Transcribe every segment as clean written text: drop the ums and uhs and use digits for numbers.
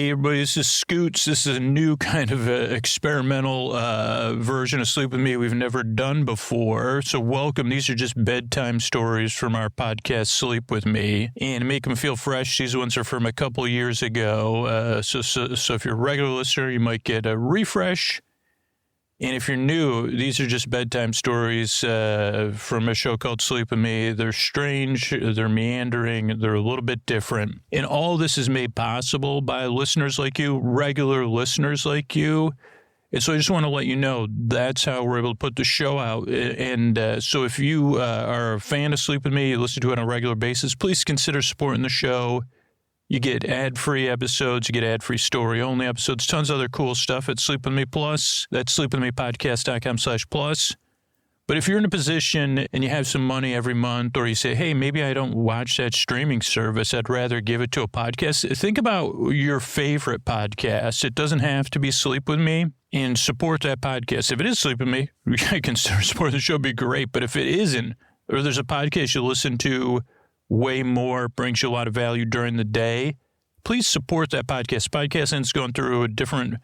Hey, everybody, this is Scoots. This is a new kind of experimental version of Sleep With Me we've never done before. So welcome. These are just bedtime stories from our podcast, Sleep With Me. And to make them feel fresh, these ones are from a couple of years ago. So if you're a regular listener, you might get a refresh. And if you're new, these are just bedtime stories from a show called Sleep With Me. They're strange, they're meandering, they're a little bit different. And all this is made possible by listeners like you, regular listeners like you. And so I just want to let you know that's how we're able to put the show out. And so if you are a fan of Sleep With Me, you listen to it on a regular basis, please consider supporting the show. You get ad-free episodes, you get ad-free story-only episodes, tons of other cool stuff at Sleep With Me Plus. That's sleepwithmepodcast.com/plus. But if you're in a position and you have some money every month, or you say, hey, maybe I don't watch that streaming service, I'd rather give it to a podcast, think about your favorite podcast. It doesn't have to be Sleep With Me, and support that podcast. If it is Sleep With Me, I consider supporting the show would be great. But if it isn't, or there's a podcast you listen to way more, brings you a lot of value during the day, please support that podcast. Podcasting's going through a different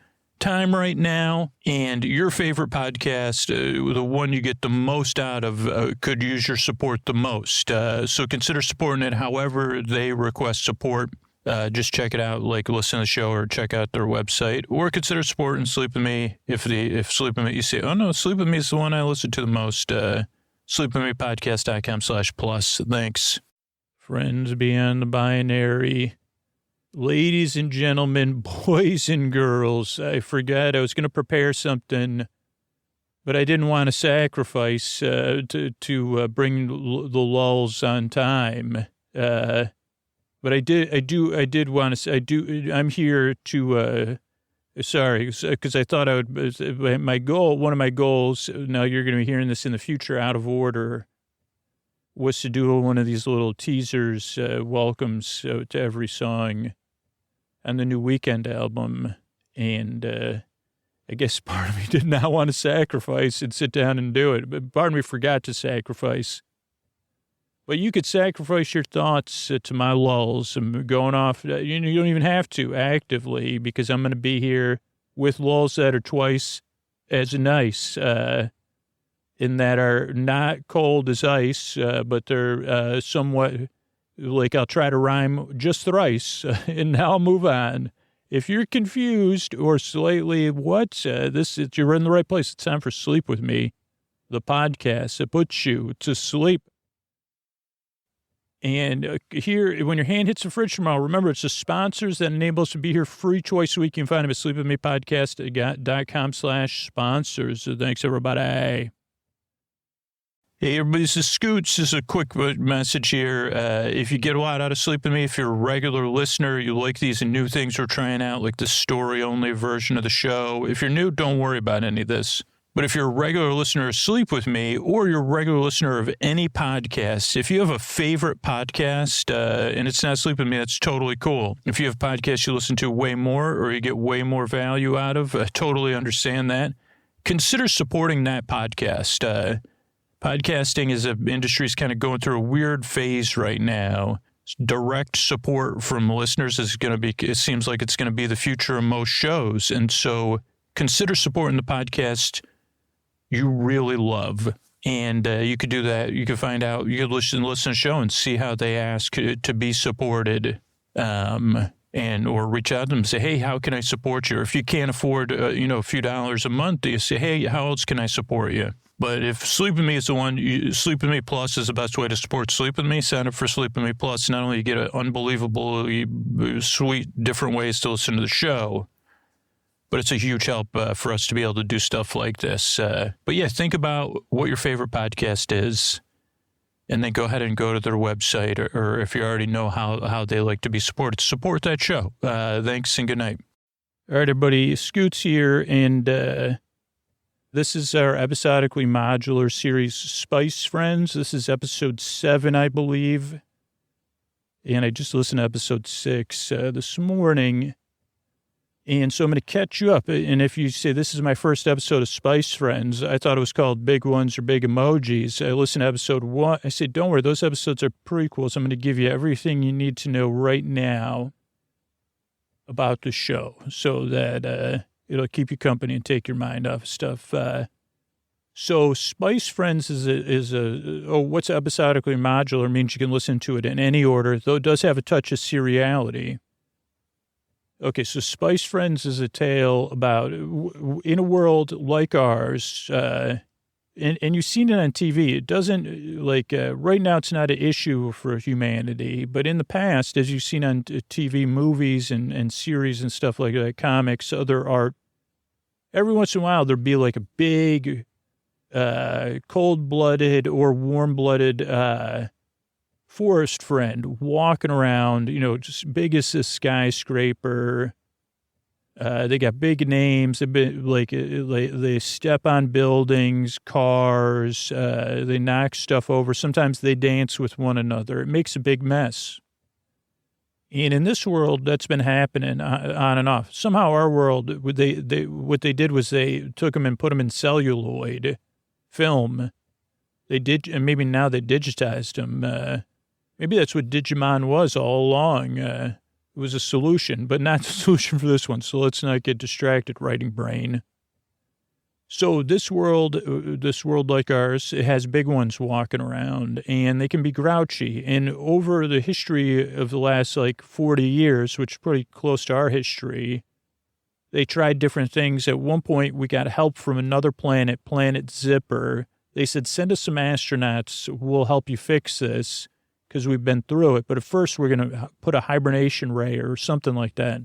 time right now, and your favorite podcast, the one you get the most out of, could use your support the most. So consider supporting it however they request support. Just check it out, like listen to the show or check out their website, or consider supporting Sleep With Me. If Sleep With Me, you say, oh no, Sleep With Me is the one I listen to the most, sleepwithmepodcast.com/plus. Thanks. Friends beyond the binary, ladies and gentlemen, boys and girls, I forgot I was going to prepare something, but I didn't want to sacrifice to bring the lulls on time. But I did want to. I'm here to. Sorry, because I thought I would. One of my goals. Now you're going to be hearing this in the future, out of order, was to do one of these little teasers, welcomes to every song on the new Weekend album. And I guess part of me did not want to sacrifice and sit down and do it, but part of me forgot to sacrifice. But you could sacrifice your thoughts to my lulls. I'm going off. You don't even have to actively, because I'm going to be here with lulls that are twice as nice, in that are not cold as ice, but they're somewhat, like I'll try to rhyme just thrice, and now I'll move on. If you're confused or slightly, you're in the right place. It's time for Sleep With Me, the podcast that puts you to sleep. And here, when your hand hits the fridge tomorrow, remember, it's the sponsors that enable us to be here. Free choice week. You can find them at sleepwithmepodcast.com/sponsors. So thanks, everybody. Hey, everybody, this is Scoots. This is a quick message here. If you get a lot out of Sleep With Me, if you're a regular listener, you like these new things we're trying out, like the story-only version of the show. If you're new, don't worry about any of this. But if you're a regular listener of Sleep With Me, or you're a regular listener of any podcast, if you have a favorite podcast, and it's not Sleep With Me, that's totally cool. If you have podcasts you listen to way more, or you get way more value out of, I totally understand that. Consider supporting that podcast. Podcasting as an industry is kind of going through a weird phase right now. Direct support from listeners is going to be, it seems like it's going to be the future of most shows. And so consider supporting the podcast you really love. And you could do that. You could find out, you could listen to the show and see how they ask to be supported. Or reach out to them and say, hey, how can I support you? Or if you can't afford, a few dollars a month, you say, hey, how else can I support you? But if Sleep With Me is the one, Sleep With Me Plus is the best way to support Sleep With Me. Sign up for Sleep With Me Plus. Not only you get an unbelievably sweet, different ways to listen to the show, but it's a huge help for us to be able to do stuff like this. But yeah, think about what your favorite podcast is, and then go ahead and go to their website, or if you already know how they like to be supported, support that show. Thanks and good night. All right, everybody, Scoots here, and this is our episodically modular series, Spice Friends. This is episode 7, I believe. And I just listened to episode 6 this morning. And so I'm going to catch you up. And if you say, this is my first episode of Spice Friends, I thought it was called Big Ones or Big Emojis. I listened to episode 1. I said, don't worry, those episodes are prequels. I'm going to give you everything you need to know right now. about the show so that it'll keep you company and take your mind off of stuff. So Spice Friends what's episodically modular means you can listen to it in any order, though it does have a touch of seriality. Okay, so Spice Friends is a tale about, in a world like ours, and you've seen it on TV. It doesn't, right now it's not an issue for humanity, but in the past, as you've seen on TV, movies and series and stuff like that, comics, other art, every once in a while there'd be like a big, cold-blooded or warm-blooded forest friend walking around, just big as a skyscraper. They got big names. They step on buildings, cars. They knock stuff over. Sometimes they dance with one another. It makes a big mess. And in this world, that's been happening on and off. Somehow our world, what they did was they took them and put them in celluloid film. They did, and maybe now they digitized them. Maybe that's what Digimon was all along. It was a solution, but not the solution for this one. So let's not get distracted, writing brain. So this world like ours, it has big ones walking around, and they can be grouchy. And over the history of the last 40 years, which is pretty close to our history, they tried different things. At one point, we got help from another planet, Planet Zipper. They said, send us some astronauts. We'll help you fix this because we've been through it. But at first, we're going to put a hibernation ray or something like that.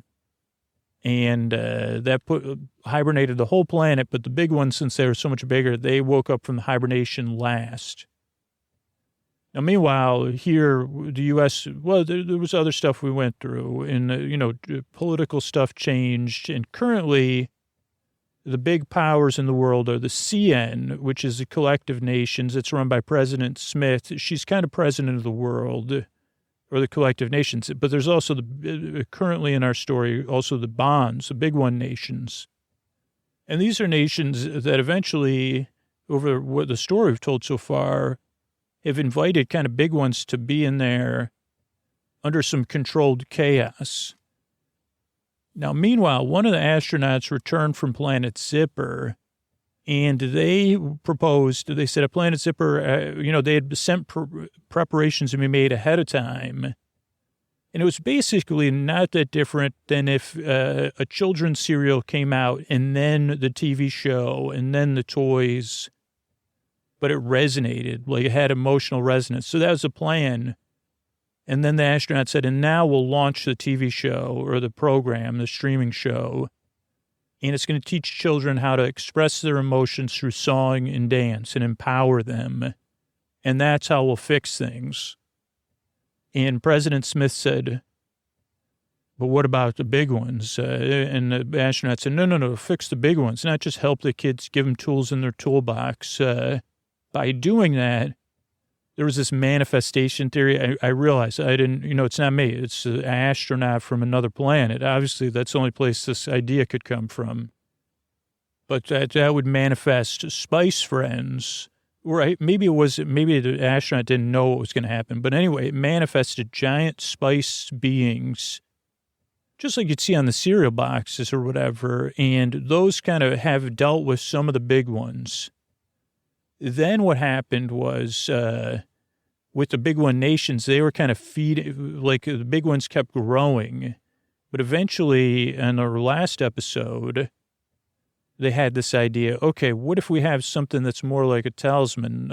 And that hibernated the whole planet. But the big ones, since they were so much bigger, they woke up from the hibernation last. Now, meanwhile, here, the U.S., well, there was other stuff we went through, and, political stuff changed. And currently, the big powers in the world are the CN, which is the Collective Nations. It's run by President Smith. She's kind of president of the world, or the Collective Nations. But there's also, currently in our story, also the bonds, the big one nations. And these are nations that eventually, over what the story we've told so far, have invited kind of big ones to be in there under some controlled chaos. Now, meanwhile, one of the astronauts returned from Planet Zipper, and they said at Planet Zipper, they had sent preparations to be made ahead of time. And it was basically not that different than if a children's serial came out and then the TV show and then the toys, but it resonated, it had emotional resonance. So that was the plan. And then the astronaut said, and now we'll launch the TV show or the program, the streaming show. And it's going to teach children how to express their emotions through song and dance and empower them. And that's how we'll fix things. And President Smith said, but what about the big ones? And the astronaut said, no, fix the big ones. Not just help the kids, give them tools in their toolbox. By doing that, there was this manifestation theory. I realized I didn't, it's not me. It's an astronaut from another planet. Obviously, that's the only place this idea could come from. But that would manifest Spice Friends. Right? Maybe the astronaut didn't know what was going to happen. But anyway, it manifested giant spice beings, just like you'd see on the cereal boxes or whatever. And those kind of have dealt with some of the big ones. Then what happened was, with the big one nations, they were kind of feeding, the big ones kept growing. But eventually, in our last episode, they had this idea, okay, what if we have something that's more like a talisman,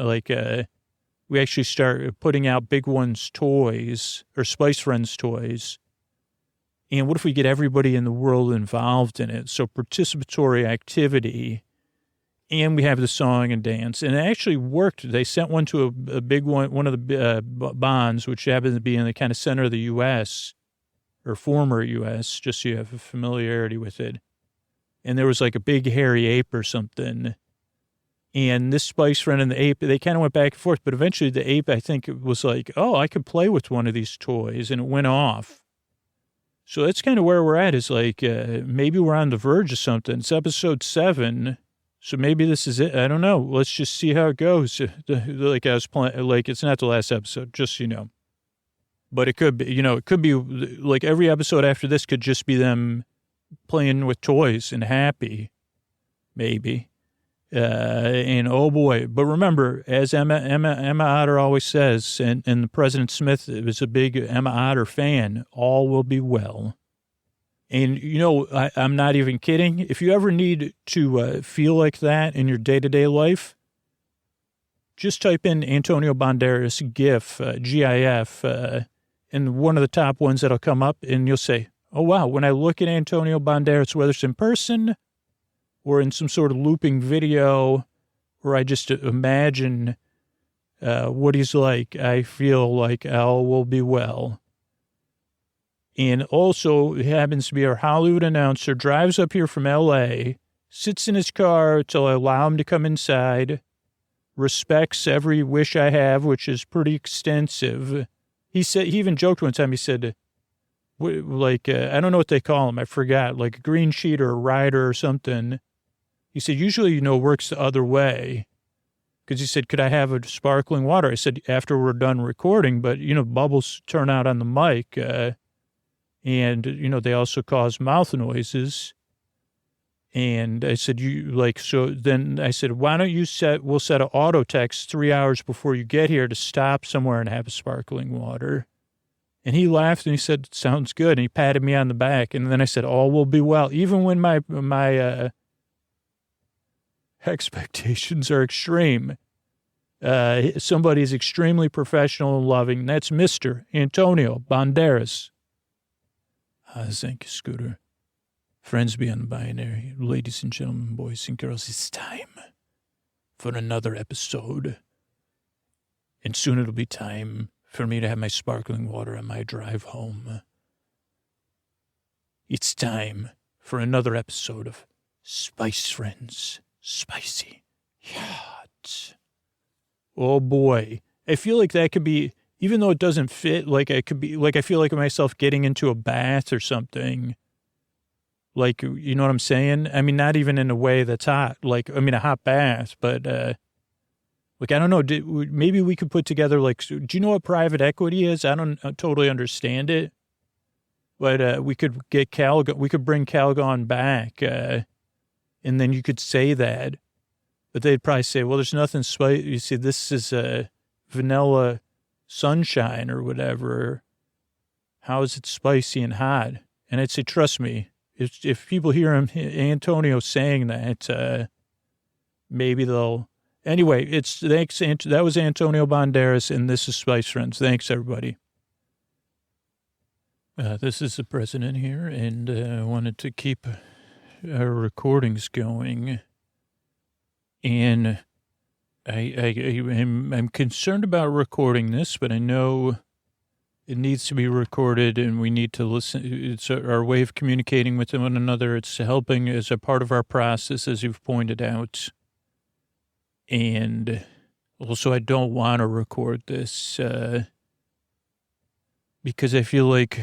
we actually start putting out big ones toys, or Spice Friends toys. And what if we get everybody in the world involved in it? So participatory activity. And we have the song and dance. And it actually worked. They sent one to a big one of the bonds, which happened to be in the kind of center of the U.S., or former U.S., just so you have a familiarity with it. And there was a big hairy ape or something. And this Spice Friend and the ape, they kind of went back and forth. But eventually the ape, I think, was I could play with one of these toys. And it went off. So that's kind of where we're at, is maybe we're on the verge of something. It's episode 7. So maybe this is it. I don't know. Let's just see how it goes. I was playing, it's not the last episode, just so you know. But it could be, it could be like every episode after this could just be them playing with toys and happy, maybe. And oh boy, but remember, as Emma Otter always says, and President Smith was a big Emma Otter fan, all will be well. And, I'm not even kidding. If you ever need to feel like that in your day-to-day life, just type in Antonio Banderas GIF, GIF, and one of the top ones that'll come up, and you'll say, oh, wow, when I look at Antonio Banderas, whether it's in person or in some sort of looping video, or I just imagine what he's like, I feel like all will be well. And also, he happens to be our Hollywood announcer, drives up here from L.A., sits in his car till I allow him to come inside, respects every wish I have, which is pretty extensive. He even joked one time, he said, I don't know what they call him, I forgot, like a green sheet or a rider or something. He said, usually, works the other way. Because he said, could I have a sparkling water? I said, after we're done recording, but, bubbles turn out on the mic, and, they also cause mouth noises. And I said, so then I said, why don't we'll set an auto text 3 hours before you get here to stop somewhere and have a sparkling water. And he laughed and he said, sounds good. And he patted me on the back. And then I said, all will be well. Even when my expectations are extreme. Somebody's extremely professional and loving. And that's Mr. Antonio Banderas. Thank you, Scooter. Friends beyond the binary, ladies and gentlemen, boys and girls, it's time for another episode. And soon it'll be time for me to have my sparkling water on my drive home. It's time for another episode of Spice Friends. Spicy. Hot. Oh, boy. I feel like that could be... Even though it doesn't fit, I feel like myself getting into a bath or something. Like, you know what I'm saying? I mean, not even in a way that's hot. A hot bath, but, I don't know. Maybe we could put together, do you know what private equity is? I don't totally understand it. But we could get we could bring Calgon back, and then you could say that. But they'd probably say, well, there's nothing spicy. You see, this is vanilla sunshine or whatever. How is it spicy and hot? And I'd say, trust me, if people hear Antonio saying that, maybe they'll. Anyway, thanks. That was Antonio Banderas, and this is Spice Friends. Thanks, everybody. This is the president here, and I wanted to keep our recordings going, and I'm concerned about recording this, but I know it needs to be recorded and we need to listen. It's our way of communicating with one another. It's helping as a part of our process, as you've pointed out. And also, I don't want to record this because I feel like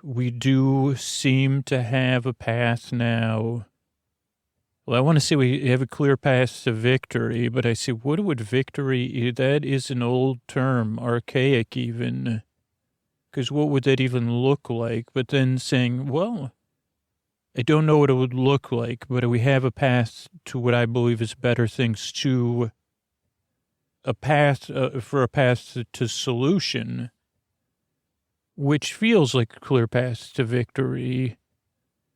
we do seem to have a path now. Well, I want to say we have a clear path to victory, but I say, what would victory, that is an old term, archaic even, because what would that even look like? But then saying, well, I don't know what it would look like, but we have a path to what I believe is better things, to a path, for a path to solution, which feels like a clear path to victory.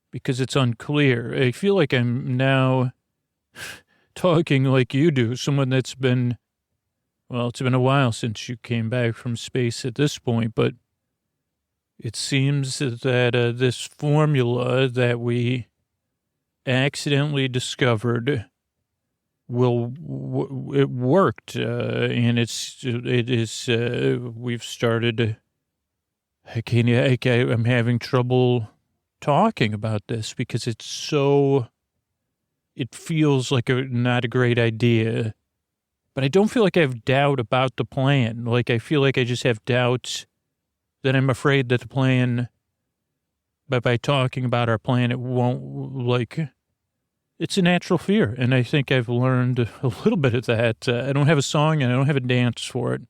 Because it's unclear. I feel like I'm now talking like you do, someone that's been, well, it's been a while since you came back from space at this point, but it seems that this formula that we accidentally discovered it worked, and we've started, I'm having trouble talking about this because it feels like not a great idea, but I don't feel like I have doubt about the plan. I feel like I just have doubts that I'm afraid that the plan, but by talking about our plan, it won't, it's a natural fear. And I think I've learned a little bit of that. I don't have a song and I don't have a dance for it.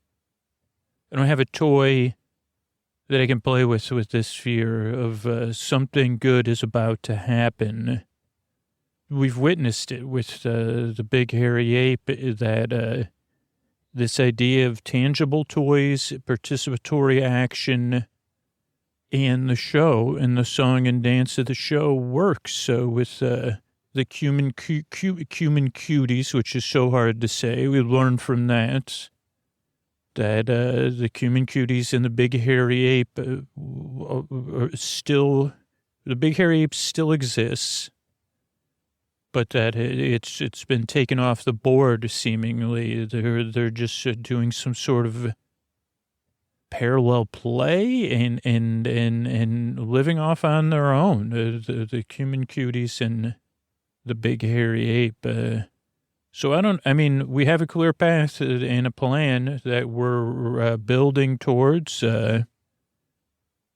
I don't have a toy that I can play with this fear of something good is about to happen. We've witnessed it with the big hairy ape, that this idea of tangible toys, participatory action, and the show and the song and dance of the show works. So with the cumin cuties, which is so hard to say, we learned from that the cumin cuties and the big hairy ape are still, the big hairy ape still exists, but that it's been taken off the board. Seemingly, they're just doing some sort of parallel play and living off on their own. The cumin cuties and the big hairy ape. So we have a clear path and a plan that we're building towards,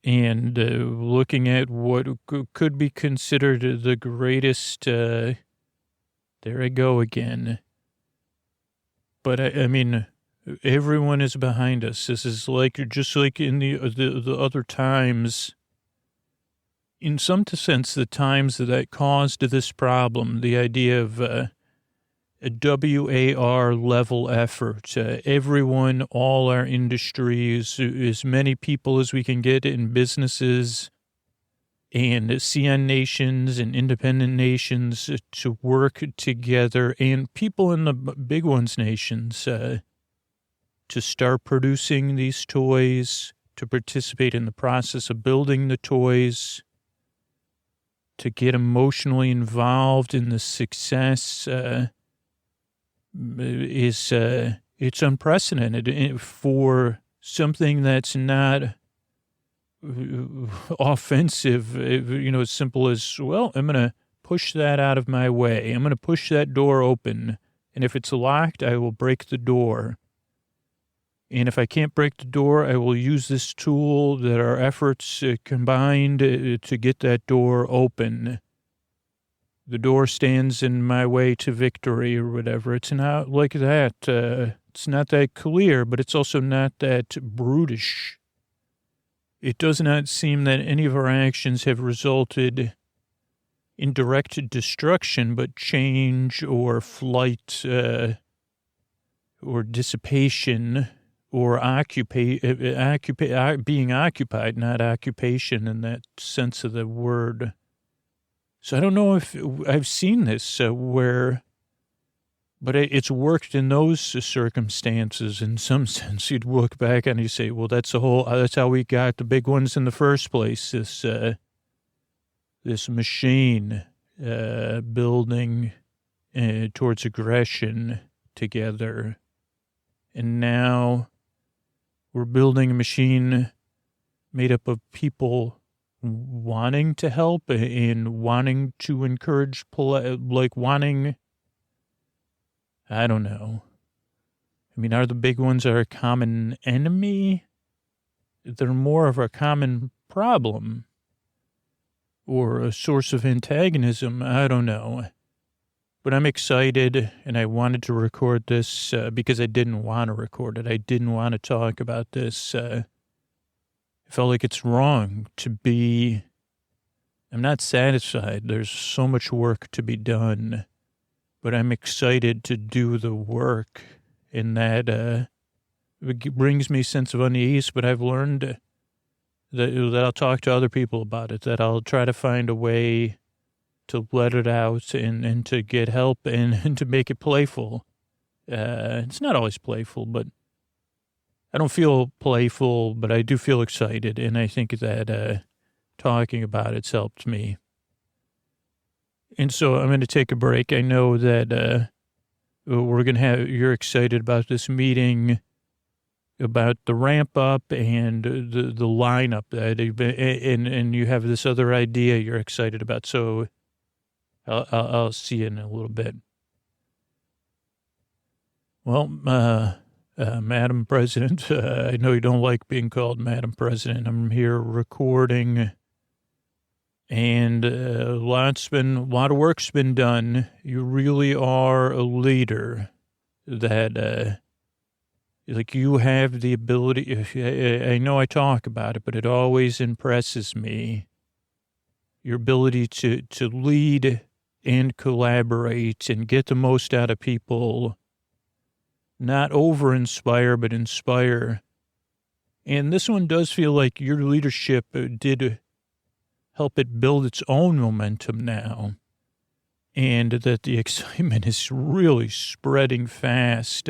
and looking at what could be considered the greatest. There I go again. But everyone is behind us. This is just like in the other times. In some sense, the times that caused this problem, the idea of a WAR level effort, everyone, all our industries, as many people as we can get in businesses and CN nations and independent nations to work together, and people in the big ones nations to start producing these toys, to participate in the process of building the toys, to get emotionally involved in the success, it's unprecedented for something that's not offensive. As simple as, well, I'm going to push that out of my way. I'm going to push that door open. And if it's locked, I will break the door. And if I can't break the door, I will use this tool that our efforts combined to get that door open. The door stands in my way to victory or whatever. It's not like that. It's not that clear, but it's also not that brutish. It does not seem that any of our actions have resulted in direct destruction, but change or flight or dissipation or being occupied, not occupation in that sense of the word. So I don't know if I've seen this but it's worked in those circumstances. In some sense, you'd look back and you say, well, that's how we got the big ones in the first place. This machine building towards aggression together. And now we're building a machine made up of people wanting to help and wanting to encourage, I don't know. Are the big ones our common enemy? They're more of a common problem or a source of antagonism. I don't know. But I'm excited, and I wanted to record this because I didn't want to record it. I didn't want to talk about this. I felt like it's wrong to be. I'm not satisfied. There's so much work to be done, but I'm excited to do the work, and that it brings me a sense of unease. But I've learned that I'll talk to other people about it, that I'll try to find a way to let it out and to get help and to make it playful. It's not always playful, but I don't feel playful, but I do feel excited. And I think that talking about it's helped me. And so I'm going to take a break. I know that you're excited about this meeting, about the ramp up and the lineup, and you have this other idea you're excited about. So I'll see you in a little bit. Well, Madam President, I know you don't like being called Madam President. I'm here recording, and a lot of work's been done. You really are a leader that Like, you have the ability, I know I talk about it, but it always impresses me. Your ability to lead and collaborate and get the most out of people, not over-inspire, but inspire. And this one does feel like your leadership did help it build its own momentum now, and that the excitement is really spreading fast.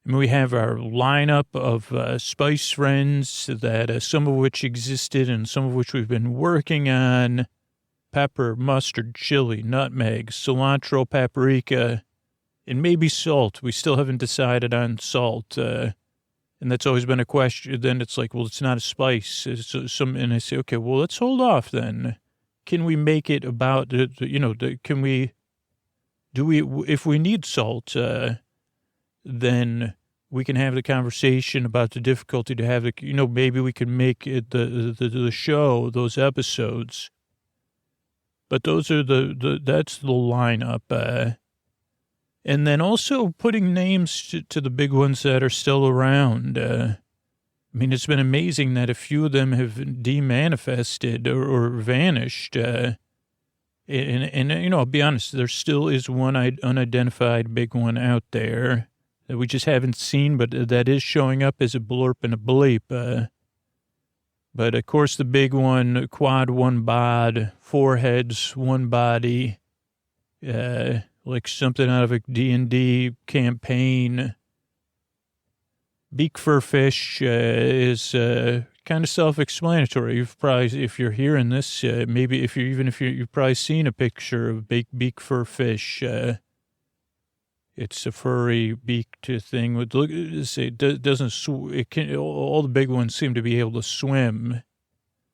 We have our lineup of spice friends that some of which existed and some of which we've been working on. Pepper, mustard, chili, nutmeg, cilantro, paprika, and maybe salt. We still haven't decided on salt. And that's always been a question. Then it's like, well, it's not a spice. And I say, okay, well, let's hold off then. Can we make it about, if we need salt, then we can have the conversation about the difficulty to have maybe we can make it the show, those episodes. But those are that's the lineup. And then also putting names to the big ones that are still around. It's been amazing that a few of them have demanifested or vanished. And I'll be honest, there still is one unidentified big one out there that we just haven't seen, but that is showing up as a blurb and a bleep. But, of course, the big one, quad, one bod, 4 heads, one body, like something out of a D&D campaign. Beak fur fish is kind of self-explanatory. You've probably, if you're hearing this, maybe if you've probably seen a picture of beak fur fish. It's a furry beaked thing. It doesn't. It can. All the big ones seem to be able to swim.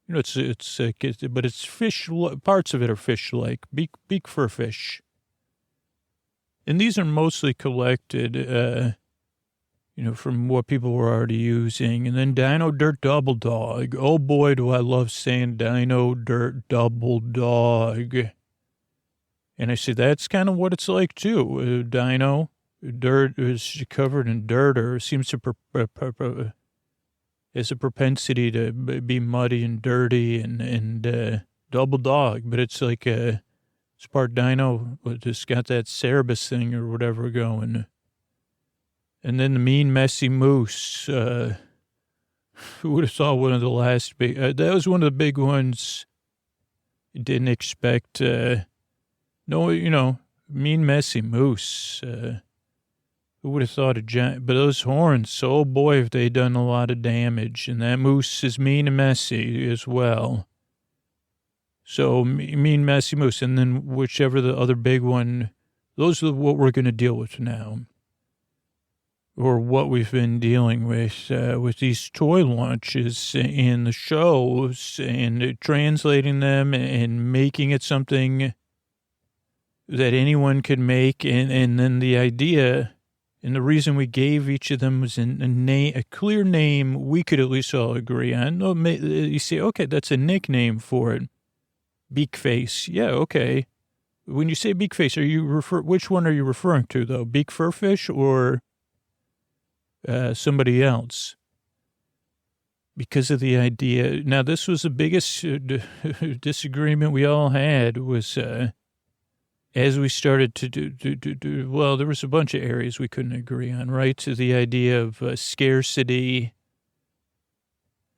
But it's fish. Parts of it are fish-like. Beak fur fish. And these are mostly collected, from what people were already using. And then Dino Dirt Double Dog. Oh boy, do I love saying Dino Dirt Double Dog. And I said, that's kind of what it's like, too. Dino, dirt is covered in dirt, or seems to has a propensity to be muddy and dirty, and double dog. But it's like it's part dino, but just got that Cerebus thing or whatever going. And then the mean, messy moose. Who would have thought one of the last big... that was one of the big ones. Didn't expect... mean, messy moose. Who would have thought a giant... But those horns, oh boy, have they done a lot of damage. And that moose is mean and messy as well. So, mean, messy moose. And then whichever the other big one... Those are what we're going to deal with now. Or what we've been dealing with these toy launches and the shows, and translating them and making it something that anyone could make. And then the idea and the reason we gave each of them was a clear name we could at least all agree on. No, you say, okay, that's a nickname for it. Beakface. Yeah, okay. When you say beakface, which one are you referring to, though? Beak furfish or somebody else? Because of the idea. Now, this was the biggest disagreement we all had was as we started to do, well, there was a bunch of areas we couldn't agree on, right? To the idea of scarcity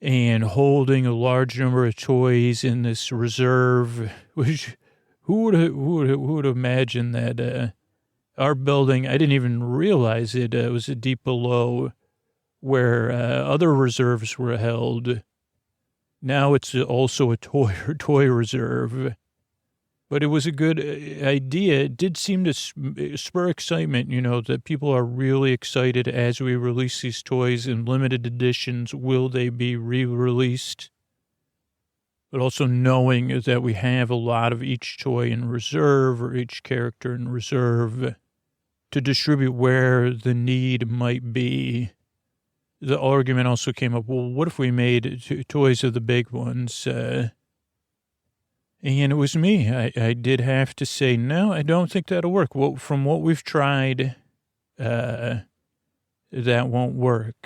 and holding a large number of toys in this reserve, which who would imagine that our building, I didn't even realize it, was a deep below where other reserves were held. Now it's also a toy reserve. But it was a good idea. It did seem to spur excitement, that people are really excited as we release these toys in limited editions. Will they be re-released? But also knowing that we have a lot of each toy in reserve or each character in reserve to distribute where the need might be. The argument also came up, well, what if we made toys of the big ones? And it was me. I did have to say, no, I don't think that'll work. Well, from what we've tried, that won't work.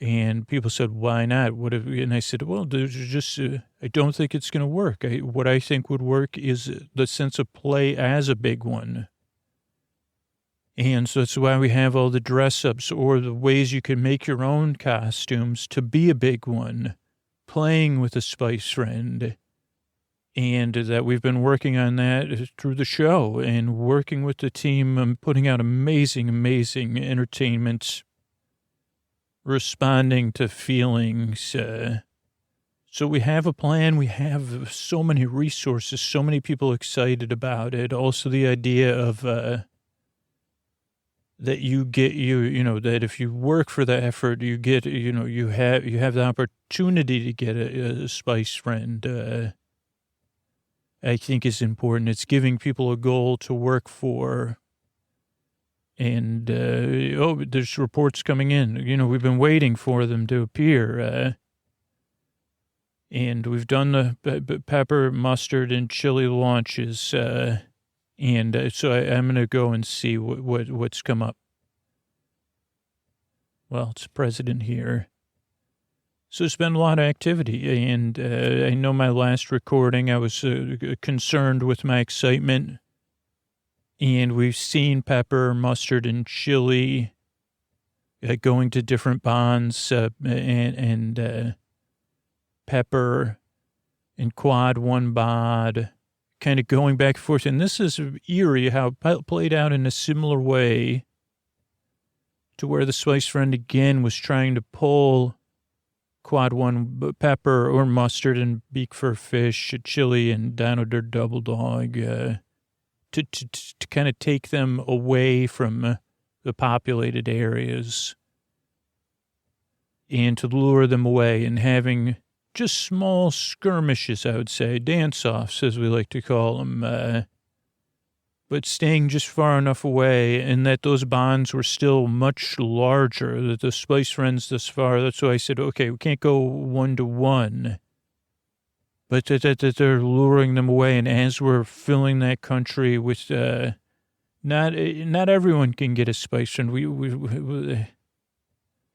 And people said, why not? And I said, well, there's just, I don't think it's going to work. What I think would work is the sense of play as a big one. And so that's why we have all the dress ups or the ways you can make your own costumes to be a big one, playing with a spice friend. And that we've been working on that through the show and working with the team, putting out amazing, amazing entertainment, responding to feelings. So we have a plan. We have so many resources, so many people excited about it. Also the idea of, that you get that if you work for the effort, you get, you have the opportunity to get a spice friend, I think is important. It's giving people a goal to work for. And, there's reports coming in. We've been waiting for them to appear. And we've done the pepper, mustard, and chili launches. So I'm going to go and see what's come up. Well, it's the president here. So there's been a lot of activity. And I know my last recording, I was concerned with my excitement. And we've seen pepper, mustard, and chili going to different bonds, and pepper and quad one bod, kind of going back and forth. And this is eerie how it played out in a similar way to where the spice friend again was trying to pull quad one pepper or mustard and beak for fish, chili, and dino dirt double dog, to kind of take them away from the populated areas and to lure them away, and having just small skirmishes, I would say, dance-offs, as we like to call them, but staying just far enough away, and that those bonds were still much larger, that the spice friends this far. That's why I said, okay, we can't go 1-to-1. But that they're luring them away, and as we're filling that country with, not everyone can get a spice friend. We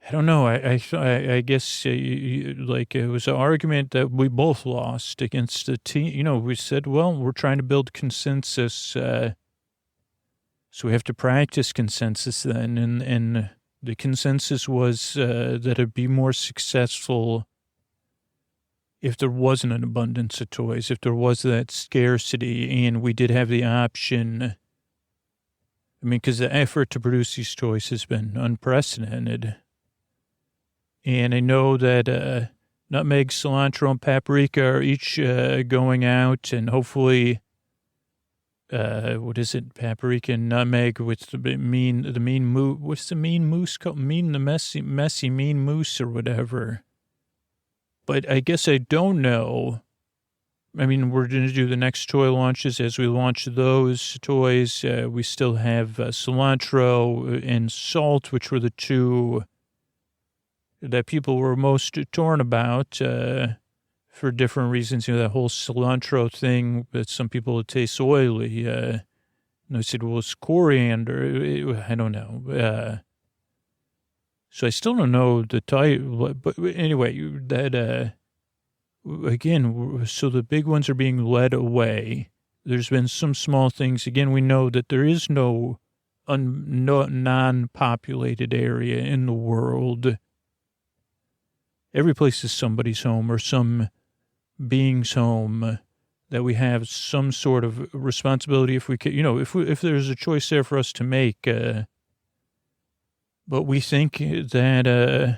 I don't know. I guess it was an argument that we both lost against the team. We said, well, we're trying to build consensus, so we have to practice consensus then, and the consensus was that it'd be more successful if there wasn't an abundance of toys, if there was that scarcity, and we did have the option. I mean, because the effort to produce these toys has been unprecedented. And I know that nutmeg, cilantro, and paprika are each going out, and hopefully, paprika and nutmeg with the mean moose. What's the mean moose called? Messy mean moose or whatever. But I guess I don't know. I mean, we're going to do the next toy launches. As we launch those toys, we still have cilantro and salt, which were the two that people were most torn about for different reasons. That whole cilantro thing, that some people it tastes oily. And I said, well, it's coriander. I don't know. So I still don't know the type, but anyway, that, again, so the big ones are being led away. There's been some small things. Again, we know that there is no non-populated area in the world. Every place is somebody's home or some being's home, that we have some sort of responsibility if we could, if there's a choice there for us to make, but we think that,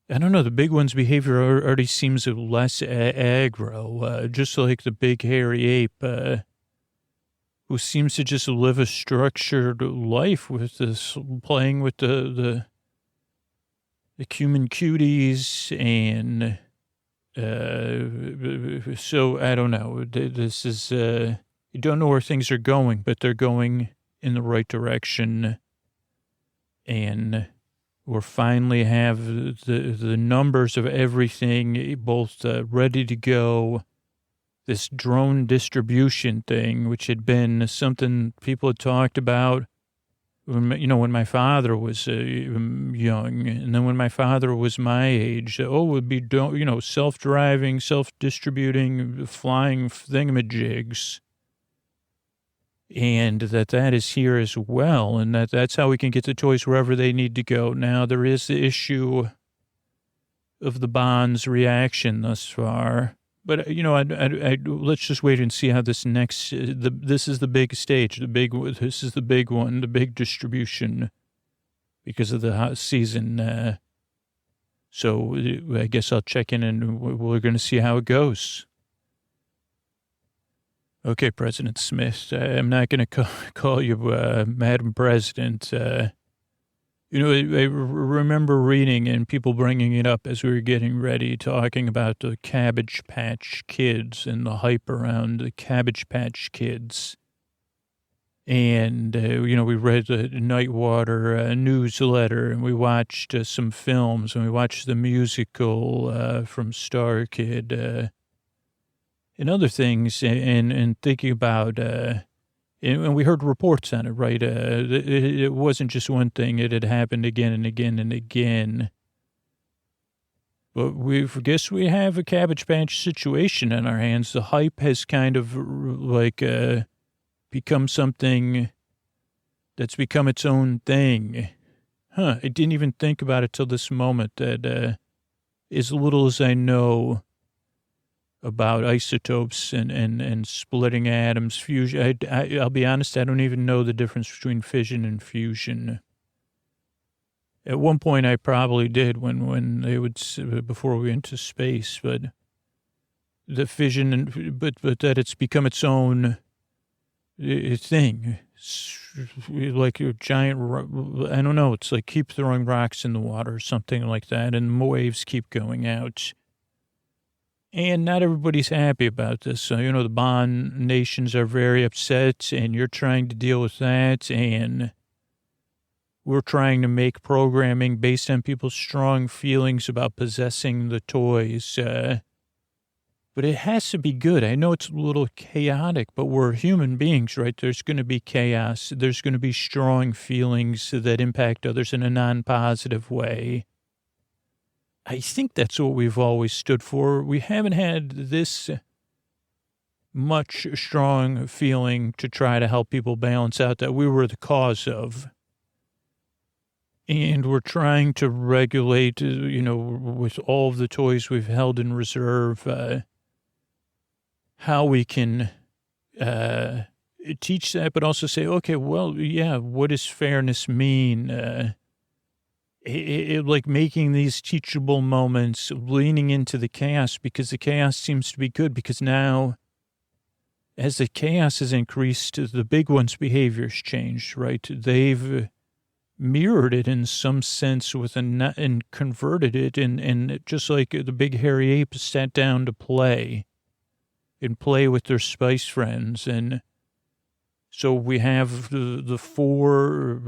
I don't know, the big one's behavior already seems less aggro, just like the big hairy ape, who seems to just live a structured life with this, playing with the cumin cuties, and so I don't know. This is, you don't know where things are going, but they're going in the right direction. And we'll finally have the numbers of everything both ready to go. This drone distribution thing, which had been something people had talked about. when my father was young, and then when my father was my age, it would be, self-driving, self-distributing, flying thingamajigs. And that is here as well, and that's how we can get the toys wherever they need to go. Now, there is the issue of the Bond's reaction thus far. But, let's just wait and see how this next, this is the big stage, this is the big one, the big distribution because of the hot season. So I guess I'll check in and we're going to see how it goes. Okay, President Smith, I'm not going to call you Madam President. I remember reading and people bringing it up as we were getting ready, talking about the Cabbage Patch Kids and the hype around the Cabbage Patch Kids. And, we read the Nightwater newsletter, and we watched some films, and we watched the musical from Star Kid and other things, and thinking about... And we heard reports on it, right? It wasn't just one thing. It had happened again and again and again. But guess we have a Cabbage Patch situation on our hands. The hype has kind of become something that's become its own thing. I didn't even think about it till this moment that as little as I know about isotopes and splitting atoms, fusion. I'll be honest, I don't even know the difference between fission and fusion. At one point, I probably did when they would, before we went to space, but the fission, but that it's become its own thing. Like a giant, I don't know, it's like keep throwing rocks in the water or something like that, and waves keep going out. And not everybody's happy about this. So, the Bond nations are very upset, and you're trying to deal with that. And we're trying to make programming based on people's strong feelings about possessing the toys. But it has to be good. I know it's a little chaotic, but we're human beings, right? There's going to be chaos. There's going to be strong feelings that impact others in a non-positive way. I think that's what we've always stood for. We haven't had this much strong feeling to try to help people balance out that we were the cause of. And we're trying to regulate, with all of the toys we've held in reserve, how we can teach that, but also say, okay, well, yeah, what does fairness mean? Like making these teachable moments, leaning into the chaos, because the chaos seems to be good, because now as the chaos has increased, the big one's behavior's changed, right? They've mirrored it in some sense and converted it. And just like the big hairy ape sat down to play with their spice friends. And so we have the four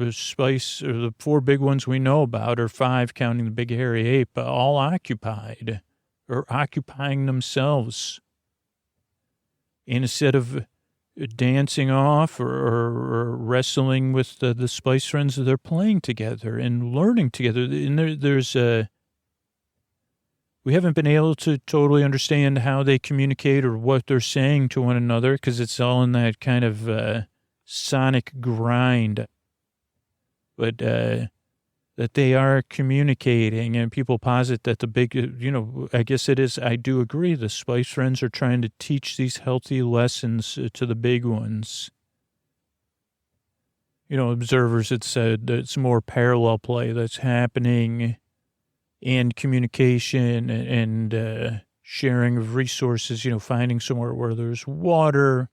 big ones we know about, or five counting the big hairy ape, all occupied or occupying themselves. And instead of dancing off or wrestling with the spice friends, they're playing together and learning together. And we haven't been able to totally understand how they communicate or what they're saying to one another, because it's all in that kind of sonic grind, but that they are communicating, and people posit that the big, I guess it is, I do agree, the spice friends are trying to teach these healthy lessons to the big ones. Observers had said that it's more parallel play that's happening, and communication and sharing of resources, finding somewhere where there's water.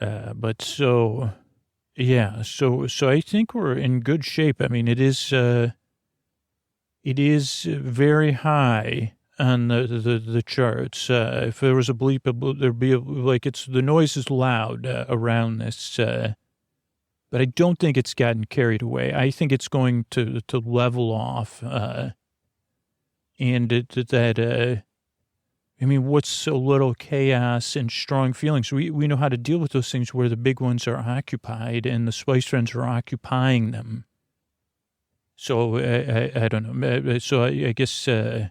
So I think we're in good shape. I mean, it is very high on the charts. If there was a bleep, there'd be the noise is loud around this, but I don't think it's gotten carried away. I think it's going to level off, and I mean, what's so little chaos and strong feelings? We know how to deal with those things where the big ones are occupied and the Spice Friends are occupying them. So I don't know. So I guess, I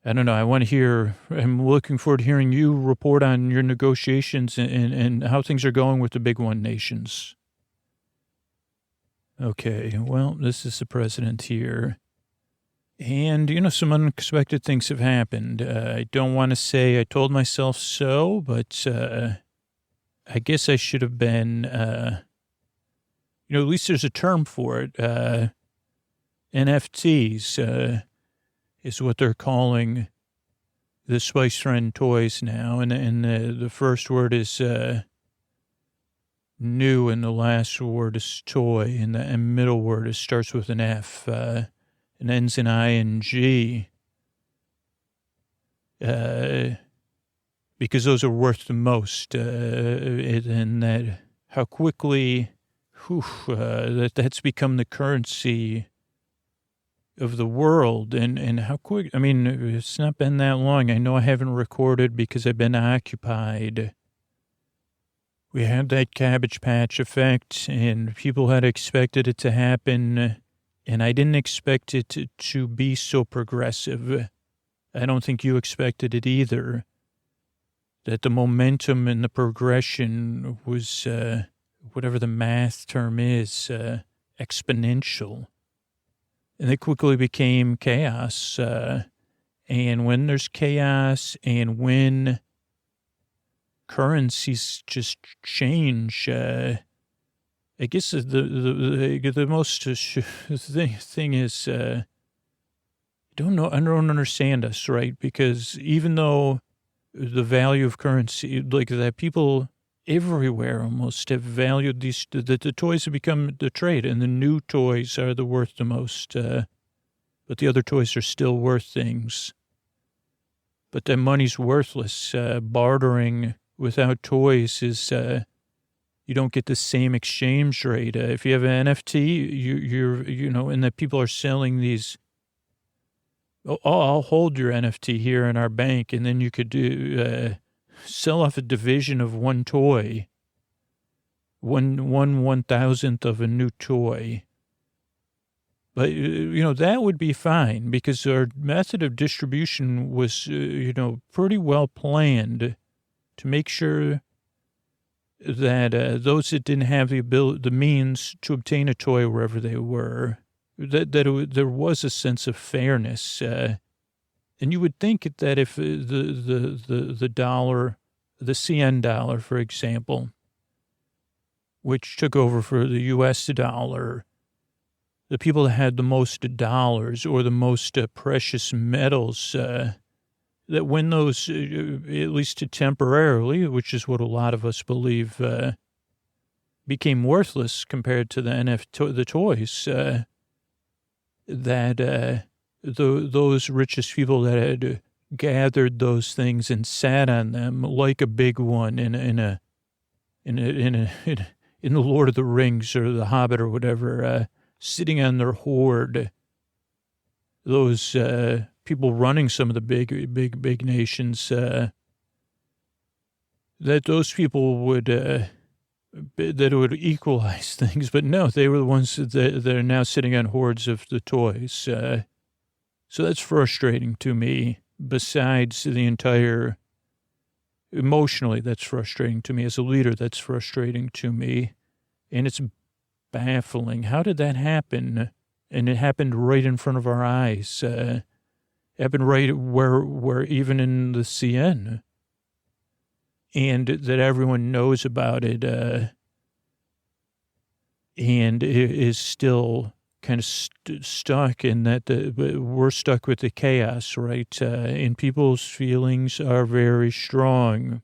don't know. I want to hear, I'm looking forward to hearing you report on your negotiations and how things are going with the big one nations. Okay, well, this is the president here. And, some unexpected things have happened. I don't want to say I told myself so, but I guess I should have been, at least there's a term for it. NFTs is what they're calling the Spice Friend toys now. And the first word is new, and the last word is toy, and the middle word starts with an F. And ends in ING, because those are worth the most, and that how quickly that's become the currency of the world, and how quick. I mean, it's not been that long. I know I haven't recorded because I've been occupied. We had that Cabbage Patch effect, and people had expected it to happen. And I didn't expect it to be so progressive. I don't think you expected it either. That the momentum and the progression was, whatever the math term is, exponential. And it quickly became chaos. And when there's chaos and when currencies just change, I guess the most thing is, I don't understand us, right? Because even though the value of currency, like that, people everywhere almost have valued these, the toys have become the trade, and the new toys are the worth the most, but the other toys are still worth things. But that money's worthless. Bartering without toys is, you don't get the same exchange rate. If you have an NFT, and that people are selling these. Oh, I'll hold your NFT here in our bank, and then you could sell off a division of one toy, one thousandth of a new toy. But that would be fine because our method of distribution was pretty well planned to make sure that those that didn't have the means to obtain a toy wherever they were, there was a sense of fairness. And you would think that if the dollar, the CN dollar, for example, which took over for the U.S. dollar, the people that had the most dollars or the most precious metals, that when those, at least temporarily, which is what a lot of us believe, became worthless compared to the toys, that those richest people that had gathered those things and sat on them like a big one in the Lord of the Rings or the Hobbit or whatever, sitting on their hoard, those people running some of the big nations, that those people would, that it would equalize things. But no, they were the ones that are now sitting on hordes of the toys. So that's frustrating to me. Besides the entire, emotionally, that's frustrating to me. As a leader, that's frustrating to me. And it's baffling. How did that happen? And it happened right in front of our eyes. Happened right where even in the CN, and that everyone knows about it, and it is still kind of stuck in that we're stuck with the chaos, right? And people's feelings are very strong,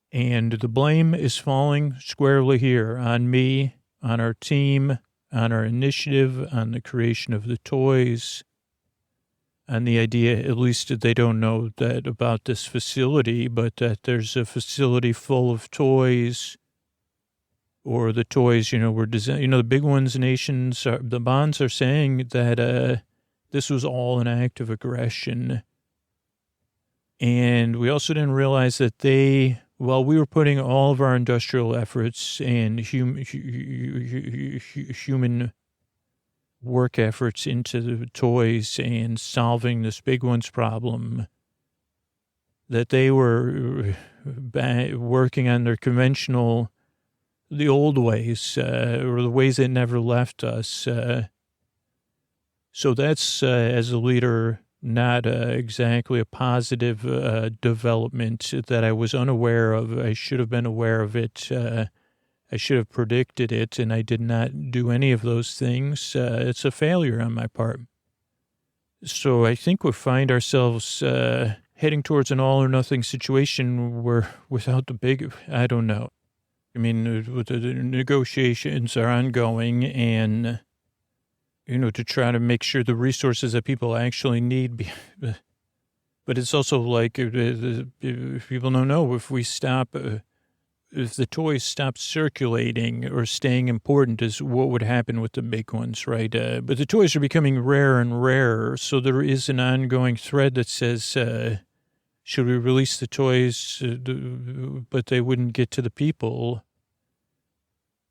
and the blame is falling squarely here on me, on our team, on our initiative, on the creation of the toys. And the idea, at least they don't know that about this facility, but that there's a facility full of toys, or the toys, were designed, the big ones, nations, the bonds are saying that this was all an act of aggression. And we also didn't realize that while we were putting all of our industrial efforts and human work efforts into the toys and solving this big one's problem, that they were working on their the old ways, or the ways that never left us. So that's, as a leader, not exactly a positive development that I was unaware of. I should have been aware of it. I should have predicted it, and I did not do any of those things. It's a failure on my part. So I think we find ourselves heading towards an all-or-nothing situation where without I don't know. I mean, the negotiations are ongoing and, to try to make sure the resources that people actually need. But it's also like, if people don't know, if the toys stop circulating or staying important is what would happen with the big ones, right? But the toys are becoming rarer and rarer. So there is an ongoing thread that says, should we release the toys, but they wouldn't get to the people?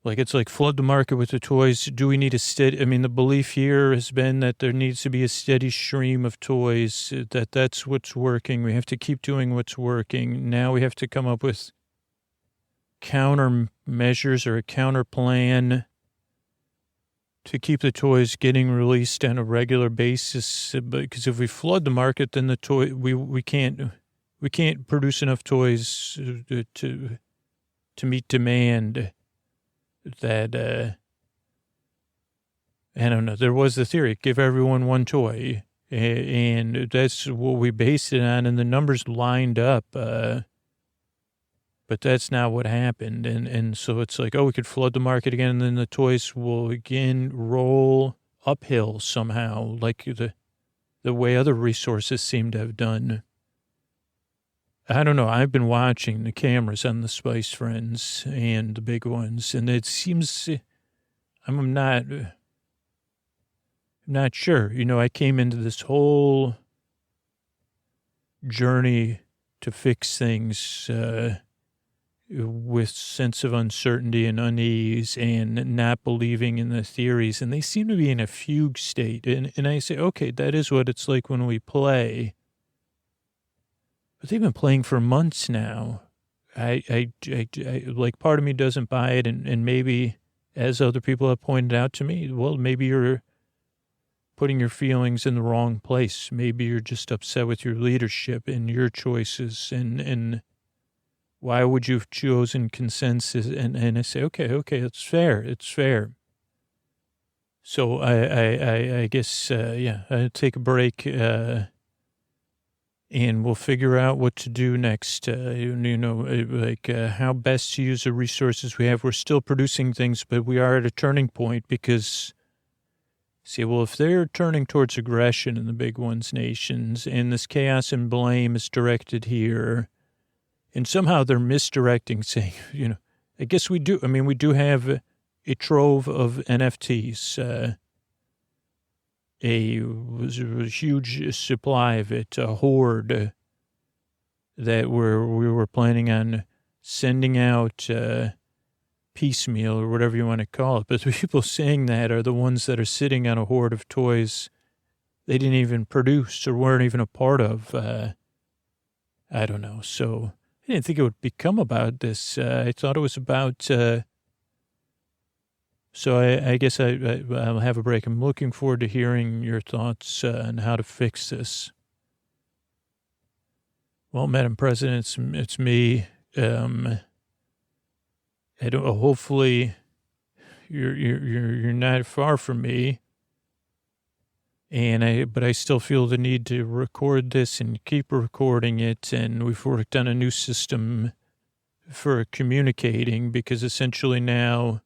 Like, it's like flood the market with the toys. Do we need the belief here has been that there needs to be a steady stream of toys, that's what's working. We have to keep doing what's working. Now we have to come up with countermeasures or a counter plan to keep the toys getting released on a regular basis. Because if we flood the market, then we can't produce enough toys to meet demand. That I don't know. There was the theory: give everyone one toy, and that's what we based it on, and the numbers lined up. But that's not what happened, and so it's like, we could flood the market again, and then the toys will again roll uphill somehow, like the way other resources seem to have done. I don't know. I've been watching the cameras on the Spice Friends and the big ones, and it seems I'm not sure. I came into this whole journey to fix things with sense of uncertainty and unease and not believing in the theories, and they seem to be in a fugue state. And I say, okay, that is what it's like when we play. But they've been playing for months now. I like, part of me doesn't buy it, and maybe, as other people have pointed out to me, well, maybe you're putting your feelings in the wrong place. Maybe you're just upset with your leadership and your choices, and why would you have chosen consensus? And I say, okay, it's fair. So I guess, I'll take a break, and we'll figure out what to do next. How best to use the resources we have. We're still producing things, but we are at a turning point because, if they're turning towards aggression in the big ones, nations, and this chaos and blame is directed here, and somehow they're misdirecting, saying, I guess we do. I mean, we do have a trove of NFTs, a huge supply of it, a hoard that we were planning on sending out piecemeal or whatever you want to call it. But the people saying that are the ones that are sitting on a hoard of toys they didn't even produce or weren't even a part of. I don't know. So I didn't think it would become about this. I thought it was about... So I guess I'll have a break. I'm looking forward to hearing your thoughts on how to fix this. Well, Madam President, it's me. Hopefully you're not far from me. But I still feel the need to record this and keep recording it. And we've worked on a new system for communicating because essentially now,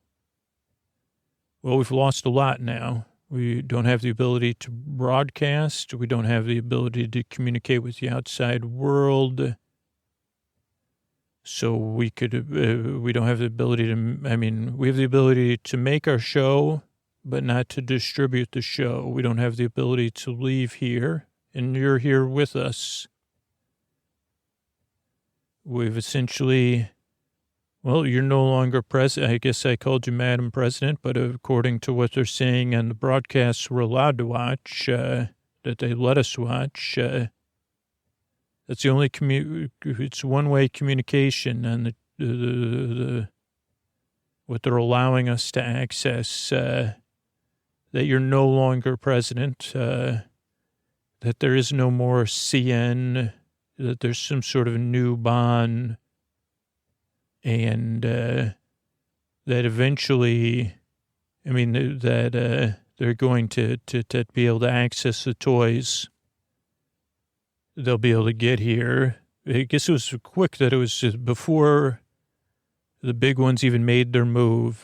well, we've lost a lot now. We don't have the ability to broadcast. We don't have the ability to communicate with the outside world. So we don't have the ability to, we have the ability to make our show, but not to distribute the show. We don't have the ability to leave here, and you're here with us. we've essentially, well, you're no longer president. I guess I called you Madam President, but according to what they're saying on the broadcasts we're allowed to watch, that they let us watch, that's the only it's one-way communication on the what they're allowing us to access, that you're no longer president, that there is no more CN, that there's some sort of new bond, and that eventually, I mean, that they're going to be able to access the toys they'll be able to get here. I guess it was quick that it was before the big ones even made their move.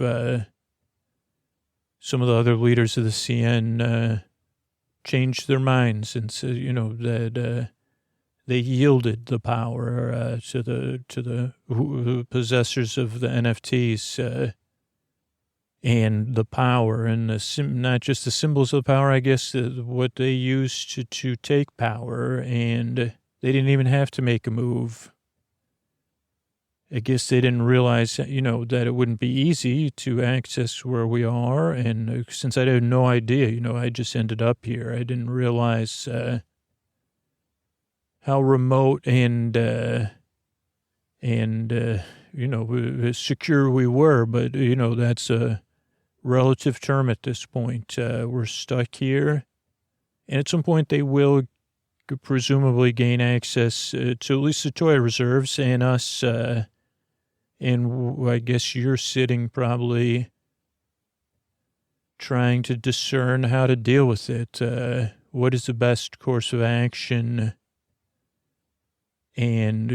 Some of the other leaders of the CN changed their minds and said, that they yielded the power to the possessors of the NFTs and the power and not just the symbols of the power, I guess, what they used to take power, and they didn't even have to make a move. I guess they didn't realize, that it wouldn't be easy to access where we are. And since I had no idea, I just ended up here. I didn't realize how remote and secure we were. But, that's a relative term at this point. We're stuck here. And at some point they will presumably gain access to at least the toy reserves and us. And I guess you're sitting probably trying to discern how to deal with it. What is the best course of action? And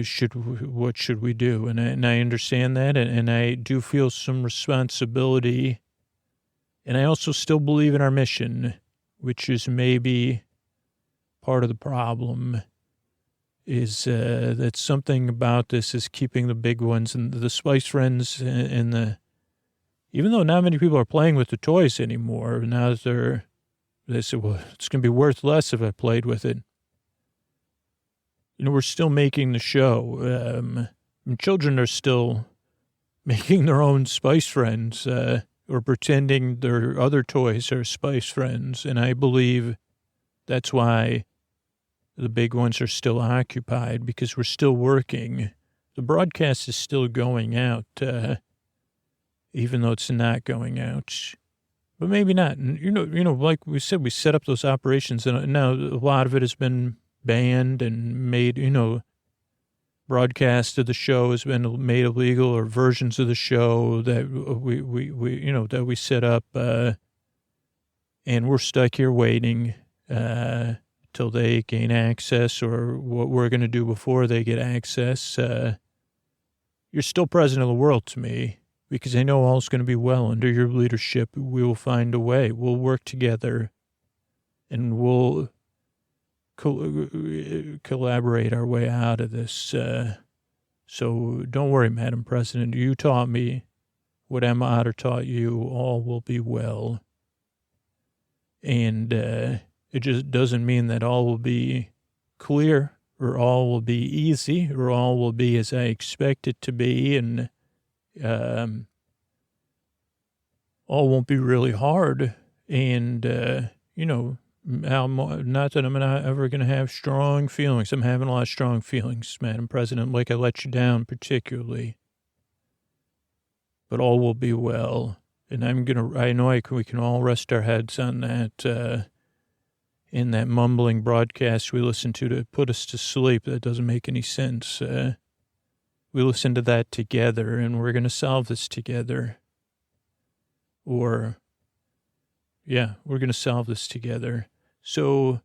what should we do? And I understand that. And I do feel some responsibility. And I also still believe in our mission, which is maybe part of the problem. Is that something about this is keeping the big ones and the Spice Friends and even though not many people are playing with the toys anymore, now that they say, well, it's going to be worth less if I played with it. We're still making the show. And children are still making their own Spice Friends or pretending their other toys are Spice Friends. And I believe that's why the big ones are still occupied, because we're still working. The broadcast is still going out, even though it's not going out. But maybe not. And, like we said, we set up those operations, and now a lot of it has been banned and made, broadcast of the show has been made illegal, or versions of the show that that we set up, and we're stuck here waiting, till they gain access, or what we're going to do before they get access. You're still president of the world to me, because I know all's going to be well. Under your leadership, we will find a way. We'll work together, and we'll collaborate our way out of this. So don't worry, Madam President. You taught me what Emma Otter taught you. All will be well. And it just doesn't mean that all will be clear, or all will be easy, or all will be as I expect it to be. And all won't be really hard. And, not that I'm not ever going to have strong feelings. I'm having a lot of strong feelings, Madam President, like I let you down particularly. But all will be well. And I know we can all rest our heads on that, in that mumbling broadcast we listen to put us to sleep. That doesn't make any sense. We listen to that together, and we're going to solve this together. We're going to solve this together. So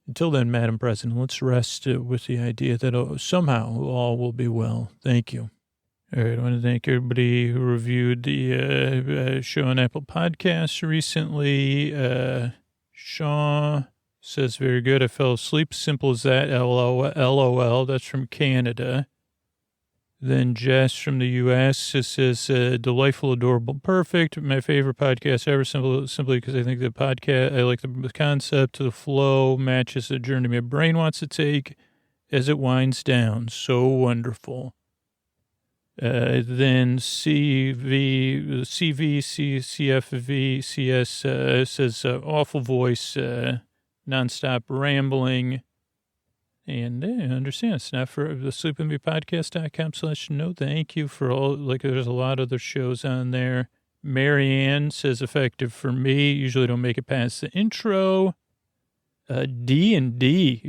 until then, Madam President, let's rest with the idea that somehow all will be well. Thank you. All right, I want to thank everybody who reviewed the show on Apple Podcasts recently. Shaw says, very good. I fell asleep. Simple as that. LOL. That's from Canada. Then Jess from the U.S. says, delightful, adorable, perfect. My favorite podcast ever, simply because I think I like the concept, the flow, matches the journey my brain wants to take. as it winds down. So wonderful. Then CFV, CS says awful voice, nonstop rambling. And I understand it's not for the sleepwithmepodcast.com/no. Thank you for all, like there's a lot of other shows on there. Marianne says effective for me. Usually don't make it past the intro. D&D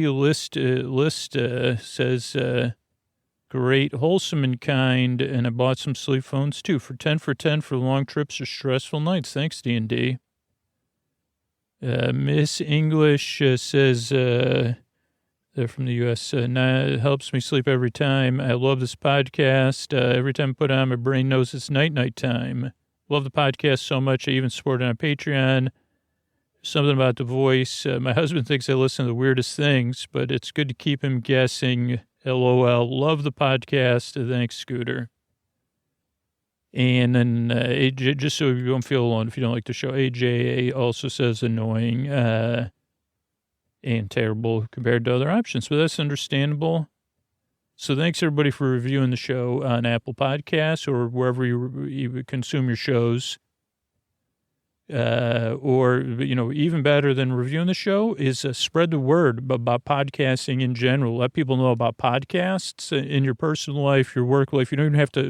list says great, wholesome and kind, and I bought some sleep phones too for 10 for long trips or stressful nights. Thanks, D&D. Miss English says they're from the U.S. Helps me sleep every time. I love this podcast. Every time I put it on, my brain knows it's night time. Love the podcast so much. I even support it on Patreon. Something about the voice. My husband thinks I listen to the weirdest things, but it's good to keep him guessing. LOL. Love the podcast. Thanks, Scooter. And then AJ, just so you don't feel alone if you don't like the show, AJ also says annoying and terrible compared to other options, but that's understandable. So thanks, everybody, for reviewing the show on Apple Podcasts or wherever you consume your shows. Or, even better than reviewing the show is spread the word about podcasting in general. Let people know about podcasts in your personal life, your work life. You don't even have to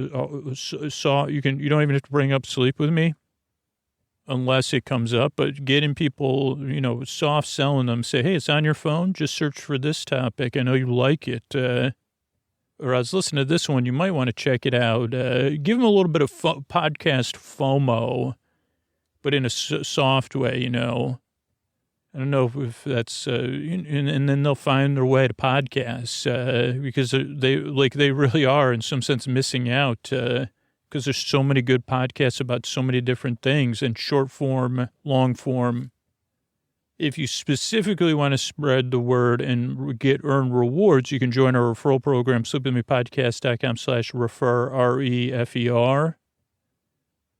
you don't even have to bring up Sleep With Me unless it comes up, but getting people, soft selling them, say, hey, it's on your phone. Just search for this topic. I know you like it. Or I was listening to this one. You might want to check it out. Give them a little bit of podcast FOMO, but in a soft way, I don't know if that's, and then they'll find their way to podcasts, because they really are in some sense missing out, because there's so many good podcasts about so many different things, and short form, long form. If you specifically want to spread the word and earn rewards, you can join our referral program, sleepwithmepodcast.com/refer, REFER.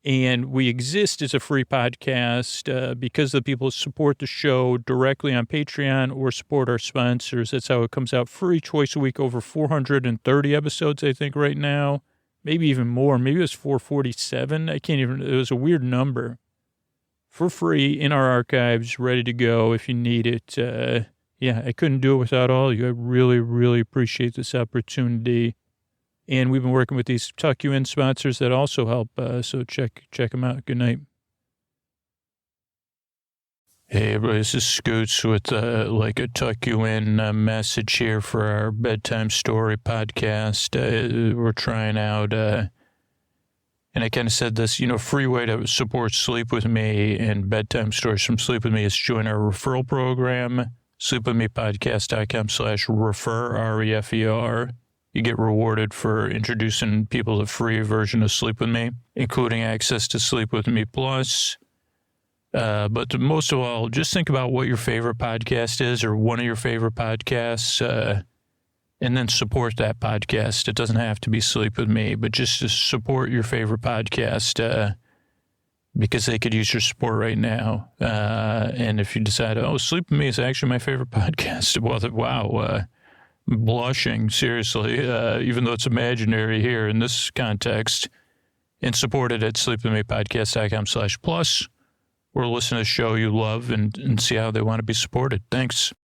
And we exist as a free podcast because the people support the show directly on Patreon or support our sponsors. That's how it comes out free twice a week, over 430 episodes, I think, right now. Maybe even more. Maybe it was 447. It was a weird number. For free in our archives, ready to go if you need it. I couldn't do it without all of you. I really, really appreciate this opportunity. And we've been working with these Tuck You In sponsors that also help, so check them out. Good night. Hey, everybody, this is Scoots with a Tuck You In message here for our Bedtime Story podcast. We're trying out, and I kind of said this, free way to support Sleep With Me and Bedtime Stories from Sleep With Me is join our referral program, sleepwithmepodcast.com/refer, REFER. You get rewarded for introducing people to a free version of Sleep With Me, including access to Sleep With Me Plus. But most of all, just think about what your favorite podcast is or one of your favorite podcasts, and then support that podcast. It doesn't have to be Sleep With Me, but just to support your favorite podcast because they could use your support right now. And if you decide, Sleep With Me is actually my favorite podcast, well, wow, blushing, seriously, even though it's imaginary here in this context, and support it at sleepwithmepodcast.com/plus, or listen to the show you love and see how they want to be supported. Thanks.